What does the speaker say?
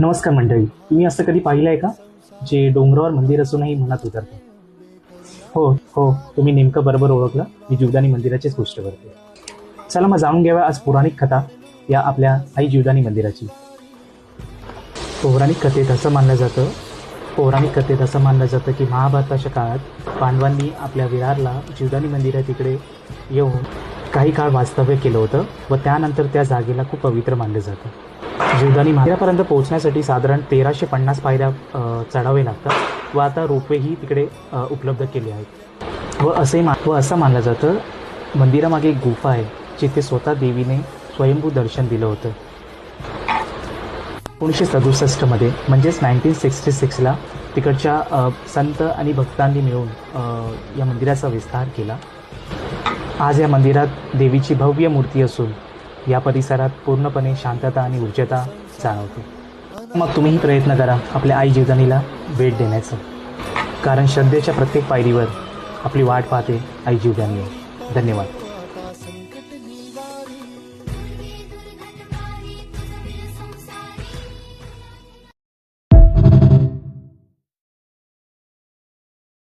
नमस्कार मंडळी, तुम्ही असं कधी पाहिलं आहे का जे डोंगरावर मंदिर असूनही मनात उतरतं? हो हो, तुम्ही नेमकं बरोबर ओळखलं. मी जीवदानी मंदिराचीच गोष्ट करते. चला मग जाणून घ्याव्या आज पौराणिक कथा या आपल्या आई जीवदानी मंदिराची. पौराणिक कथेत असं मानलं जातं पौराणिक कथेत असं मानलं जातं की महाभारताच्या काळात पांडवांनी आपल्या विरारला जीवदानी मंदिरात तिकडे येऊन काही काळ वास्तव्य केलं होतं व त्यानंतर त्या जागेला खूप पवित्र मानलं जातं. जीवदानी मंदिरापर्यंत पोहोचण्यासाठी साधारण 1350 पायऱ्या चढावे लागतात व आता रोपवेही तिकडे उपलब्ध केले आहेत. व असं मानलं जातं मंदिरामागे एक गुफा आहे जिथे स्वतः देवीने स्वयंभू दर्शन दिलं होतं. 1967मध्ये म्हणजेच 1966ला तिकडच्या संत आणि भक्तांनी मिळून या मंदिराचा विस्तार केला. आज या मंदिरात देवीची भव्य मूर्ती असून या परिसरात पूर्णपणे शांतता आणि ऊर्जाता जाणवते. मग तुम्हीही प्रयत्न करा आपल्या आई जीवदानीला भेट देण्याचं, कारण श्रद्धेच्या प्रत्येक पायरीवर आपली वाट पाहते आई जीवदानी. धन्यवाद.